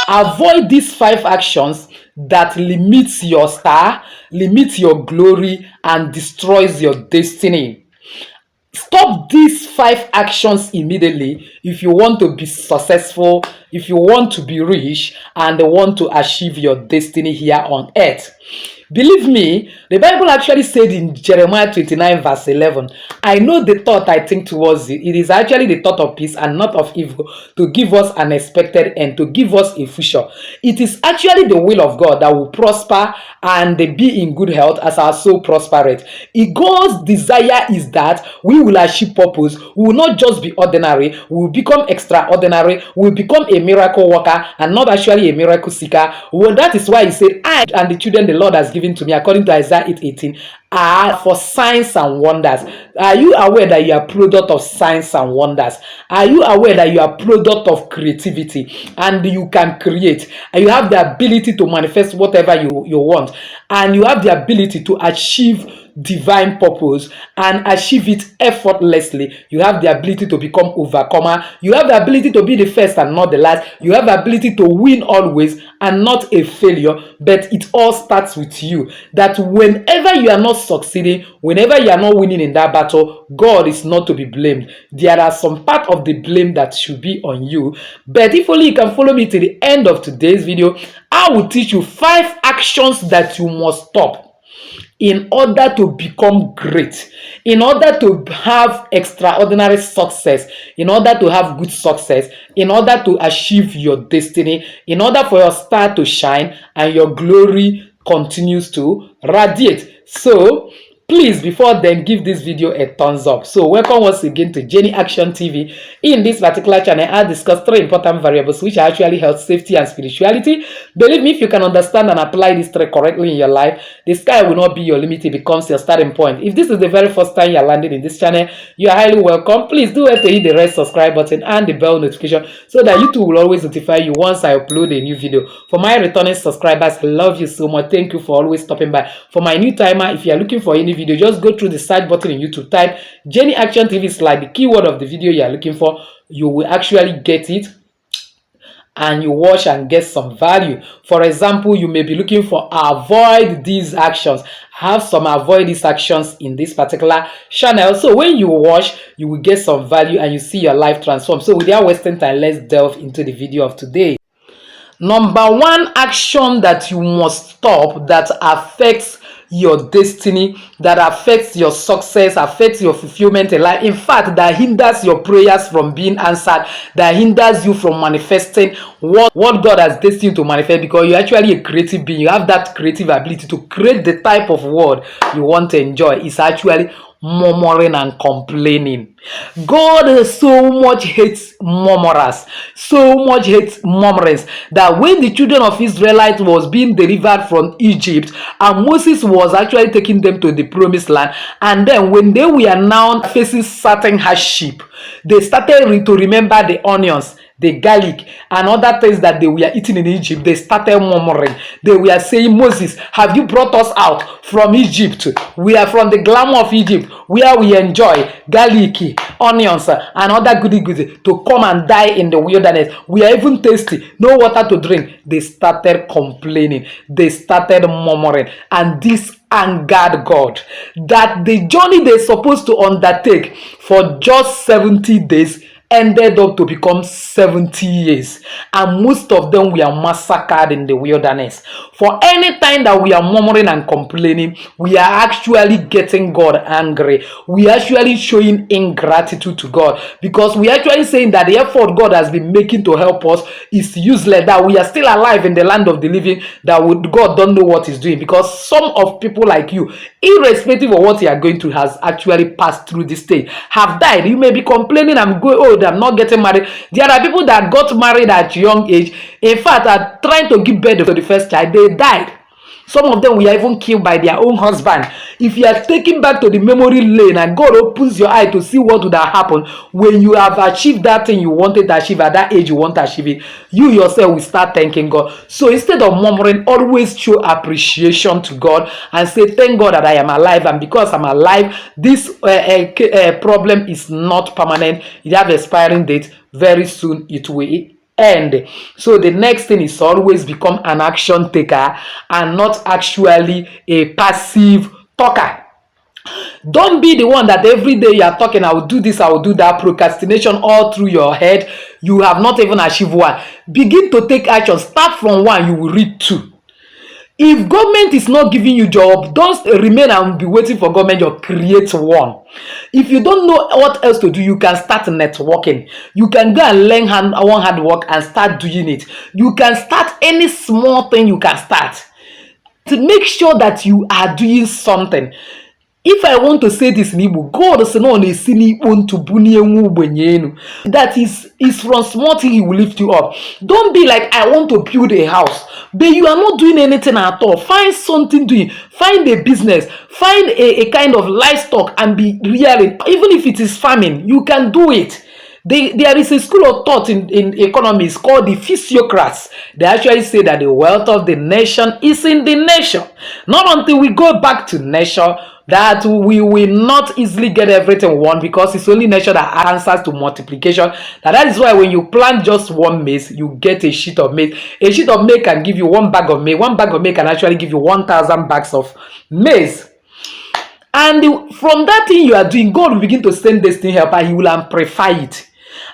Avoid these 5 actions that limits your star, limits your glory, and destroys your destiny. Stop these 5 actions immediately if you want to be successful, if you want to be rich, and want to achieve your destiny here on earth. Believe me, the Bible actually said in Jeremiah 29 verse 11, I know the thought I think towards you. It is actually the thought of peace and not of evil, to give us an expected end, to give us a future. It is actually the will of God that will prosper and be in good health as our soul prospereth. God's desire is that we will achieve purpose. We will not just be ordinary, we will become extraordinary, we will become a miracle worker and not actually a miracle seeker. Well, that is why he said, I and the children the Lord has given to me, according to Isaiah 8:18, are for signs and wonders. Are you aware that you are product of signs and wonders? Are you aware that you are product of creativity and you can create and you have the ability to manifest whatever you want, and you have the ability to achieve divine purpose and achieve it effortlessly? You have the ability to become overcomer. You have the ability to be the first and not the last. You have the ability to win always and not a failure. But it all starts with you. That whenever you are not succeeding, whenever you are not winning in that battle, God is not to be blamed. There are some part of the blame that should be on you. But if only you can follow me to the end of today's video, I will teach you 5 actions that you must stop in order to become great, in order to have extraordinary success, in order to have good success, in order to achieve your destiny, in order for your star to shine and your glory continues to radiate. So please, before then, give this video a thumbs up. So welcome once again to Jenny Action TV. In this particular channel, I discuss 3 important variables which are actually health, safety, and spirituality. Believe me, if you can understand and apply these 3 correctly in your life, the sky will not be your limit. It becomes your starting point. If this is the very first time you are landing in this channel, you are highly welcome. Please do have to hit the red subscribe button and the bell notification so that YouTube will always notify you once I upload a new video. For my returning subscribers, I love you so much. Thank you for always stopping by. For my new timer, if you are looking for any video, just go through the search button in YouTube, type Jenny Action TV, slide the keyword of the video you are looking for. You will actually get it and you watch and get some value. For example, you may be looking for avoid these actions. Have some avoid these actions in this particular channel. So when you watch, you will get some value and you see your life transform. So without wasting time, let's delve into the video of today. Number 1 action that you must stop that affects your destiny, that affects your success, affects your fulfillment in life, in fact that hinders your prayers from being answered, that hinders you from manifesting what God has destined to manifest, because you're actually a creative being. You have that creative ability to create the type of world you want to enjoy. It's actually murmuring and complaining. God so much hates murmurers, so much hates murmurers, that when the children of Israelites was being delivered from Egypt and Moses was actually taking them to the promised land, and then when they were now facing certain hardship, they started to remember the onions, the garlic, and other things that they were eating in Egypt. They started murmuring. They were saying, Moses, have you brought us out from Egypt? We are from the glamour of Egypt, where we enjoy garlic, onions, and other goody to come and die in the wilderness. We are even thirsty, no water to drink. They started complaining. They started murmuring. And this angered God, that the journey they're supposed to undertake for just 70 days ended up to become 70 years, and most of them were massacred in the wilderness. For any time that we are murmuring and complaining, we are actually getting God angry. We are actually showing ingratitude to God, because we are actually saying that the effort God has been making to help us is useless, that we are still alive in the land of the living, that God don't know what he's doing, because some of people like you, irrespective of what you are going through, has actually passed through this stage, have died. You may be complaining, I'm going, oh, I'm not getting married. There are people that got married at young age, in fact are trying to give birth to the first child, they died. Some of them were even killed by their own husband. If you are taken back to the memory lane and God opens your eye to see what would have happened when you have achieved that thing you wanted to achieve at that age you want to achieve it, you yourself will start thanking God. So instead of murmuring, always show appreciation to God and say, thank God that I am alive, and because I'm alive, this problem is not permanent. It has expiring date. Very soon it will end. So the next thing is always become an action taker and not actually a passive talker. Don't be the one that every day you are talking, I will do this, I will do that, procrastination all through your head. You have not even achieved one. Begin to take action. Start from one, you will reach two. If government is not giving you job, don't remain and be waiting for government. You create one. If you don't know what else to do, you can start networking. You can go and learn one hard work and start doing it. You can start any small thing you can start. To make sure that you are doing something. If I want to say this in Igbo, God is not a sinny to that is from small thing he will lift you up. Don't be like, I want to build a house, but you are not doing anything at all. Find something doing. Find a business. Find a kind of livestock and be rearing. Even if it is farming, you can do it. There is a school of thought in economics called the physiocrats. They actually say that the wealth of the nation is in the nation. Not until we go back to nature that we will not easily get everything we want, because it's only nature that answers to multiplication. That is why when you plant just one maize, you get a sheet of maize. A sheet of maize can give you one bag of maize. One bag of maize can actually give you 1,000 bags of maize. And from that thing you are doing, God will begin to send destiny helper. He will amplify it.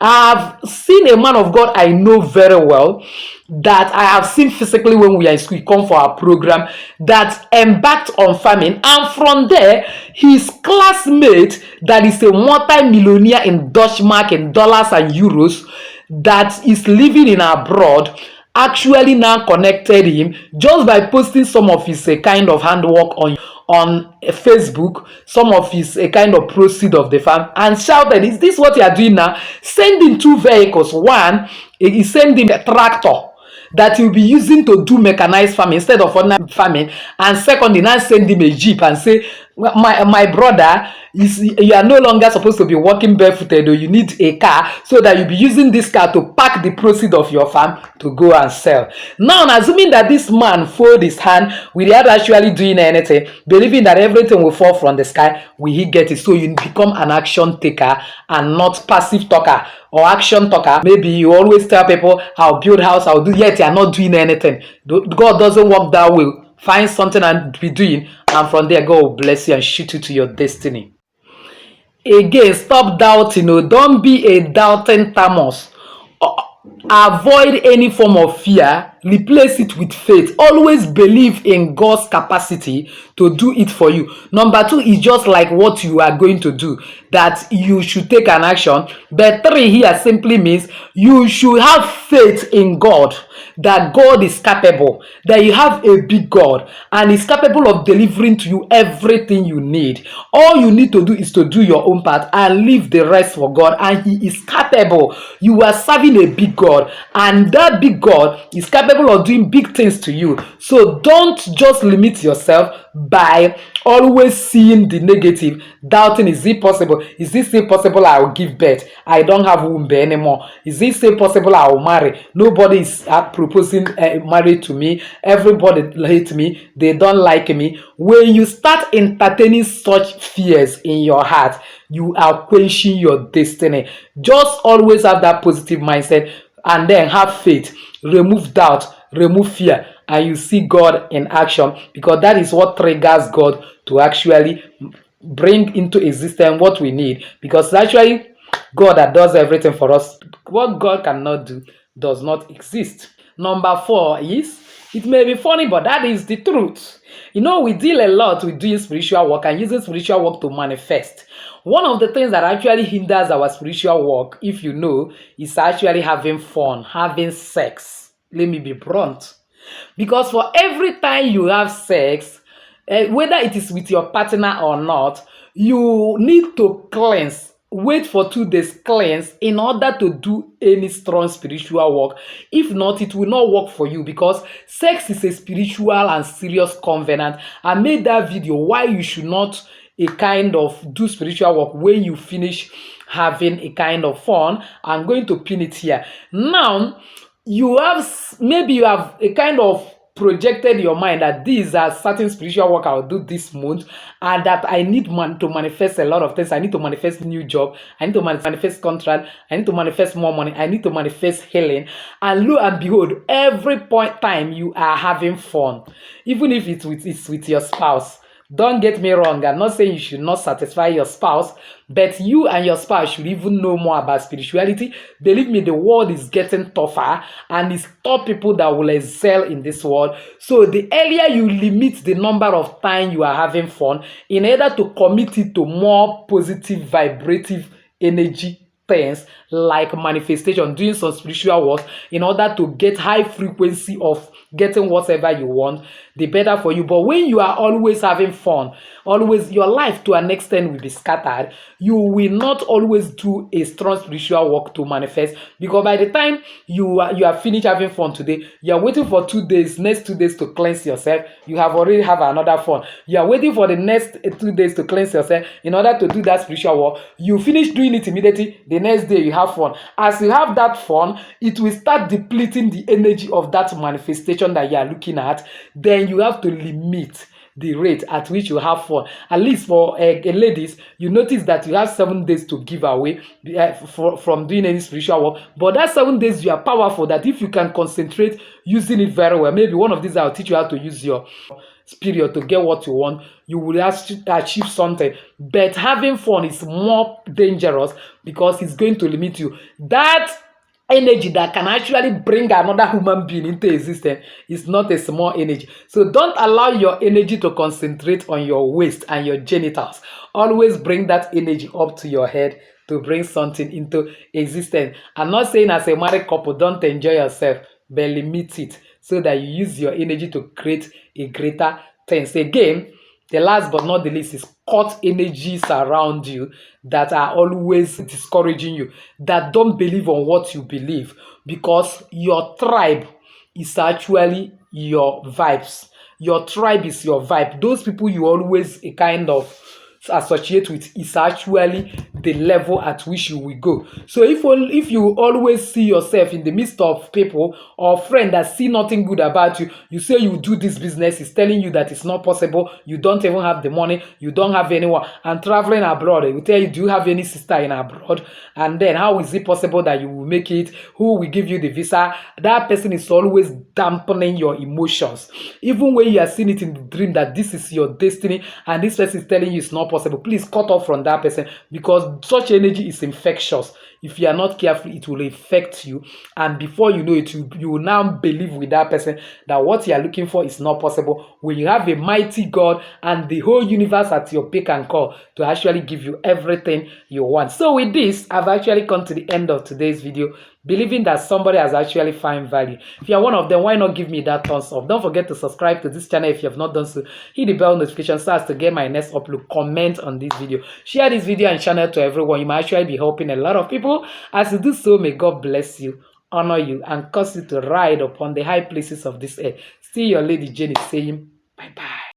I have seen a man of God I know very well, that I have seen physically when we are in school, he come for our program, that embarked on farming, and from there his classmate that is a multi-millionaire in Dutch mark, in dollars and euros, that is living in abroad, actually now connected him just by posting some of his kind of handwork on Facebook, some of his a kind of proceed of the farm, and shouted, is this what you are doing now? Send him 2 vehicles. One, he send him a tractor that he'll be using to do mechanized farming instead of ordinary farming. And secondly, now send him a jeep and say, my brother, you are no longer supposed to be walking barefooted, or you need a car, so that you'll be using this car to pack the proceeds of your farm to go and sell. Now, assuming that this man fold his hand without actually doing anything, believing that everything will fall from the sky, will he get it? So you become an action taker and not passive talker or action talker. Maybe you always tell people, I'll build house, I'll do, yet you're not doing anything. God doesn't work that way. Find something and be doing, and from there God will bless you and shoot you to your destiny. Again, stop doubting. Don't be a doubting Thomas. Avoid any form of fear. Replace it with faith. Always believe in God's capacity to do it for you. Number 2 is just like what you are going to do, that you should take an action. But 3 here simply means you should have faith in God, that God is capable, that you have a big God and is capable of delivering to you everything you need. All you need to do is to do your own part and leave the rest for God, and he is capable. You are serving a big God, and that big God is capable of doing big things to you. So don't just limit yourself by always seeing the negative, doubting, is it possible? Is this still possible? I will give birth. I don't have womb anymore. Is this still possible? I will marry. Nobody is proposing marriage to me. Everybody hates me. They don't like me. When you start entertaining such fears in your heart, you are quenching your destiny. Just always have that positive mindset, and then have faith. Remove doubt, remove fear, and you see God in action, because that is what triggers God to actually bring into existence what we need, because it's actually God that does everything for us. What God cannot do does not exist. Number 4 is, it may be funny, but that is the truth. We deal a lot with doing spiritual work and using spiritual work to manifest. One of the things that actually hinders our spiritual work, if you know, is actually having fun, having sex. Let me be blunt. Because for every time you have sex, whether it is with your partner or not, you need to cleanse. Wait for 2 days, cleanse, in order to do any strong spiritual work. If not, it will not work for you, because sex is a spiritual and serious covenant. I made that video why you should not a kind of do spiritual work when you finish having a kind of fun. I'm going to pin it here. Now, maybe you have a kind of projected your mind that these are certain spiritual work I'll do this month, and that I need to manifest a lot of things. I need to manifest new job. I need to manifest contract. I need to manifest more money. I need to manifest healing. And lo and behold, every point time you are having fun, even if it's with your spouse. Don't get me wrong, I'm not saying you should not satisfy your spouse, but you and your spouse should even know more about spirituality. Believe me, the world is getting tougher, and it's tough people that will excel in this world. So the earlier you limit the number of time you are having fun, in order to commit it to more positive, vibrative energy things like manifestation, doing some spiritual work in order to get high frequency of getting whatever you want, the better for you. But when you are always having fun, always your life to an extent will be scattered. You will not always do a strong spiritual work to manifest, because by the time you are finished having fun today, you are waiting for 2 days, next 2 days to cleanse yourself. You have already have another fun. You are waiting for the next 2 days to cleanse yourself in order to do that spiritual work. You finish doing it immediately. The next day you have fun. As you have that fun, it will start depleting the energy of that manifestation that you are looking at. Then you have to limit the rate at which you have fun. At least for ladies, you notice that you have 7 days to give away from doing any spiritual work. But that 7 days, you are powerful, that if you can concentrate using it very well, maybe one of these I'll teach you how to use your spirit to get what you want, you will achieve something. But having fun is more dangerous, because it's going to limit you. That energy that can actually bring another human being into existence is not a small energy. So don't allow your energy to concentrate on your waist and your genitals. Always bring that energy up to your head to bring something into existence. I'm not saying as a married couple don't enjoy yourself, but limit it so that you use your energy to create a greater things. Again, the last but not the least is cut energies around you that are always discouraging you, that don't believe on what you believe, because your tribe is actually your vibes. Your tribe is your vibe. Those people you always a kind of associate with is actually the level at which you will go. So if you always see yourself in the midst of people or friends that see nothing good about you, you say you do this business, is telling you that it's not possible, you don't even have the money, you don't have anyone, and traveling abroad, they will tell you, do you have any sister in abroad? And then how is it possible that you will make it? Who will give you the visa? That person is always dampening your emotions. Even when you are seeing it in the dream that this is your destiny and this person is telling you it's not possible, please cut off from that person, because such energy is infectious. If you are not careful, it will affect you, and before you know it, you will now believe with that person that what you are looking for is not possible, when you have a mighty God and the whole universe at your pick and call to actually give you everything you want. So with this, I've actually come to the end of today's video, believing that somebody has actually found value. If you are one of them, why not give me that thumbs up? Don't forget to subscribe to this channel if you have not done so. Hit the bell notification so as to get my next upload. Comment on this video. Share this video and channel to everyone. You might actually be helping a lot of people. As you do so, may God bless you, honor you, and cause you to ride upon the high places of this earth. See your Lady Jenny saying bye-bye.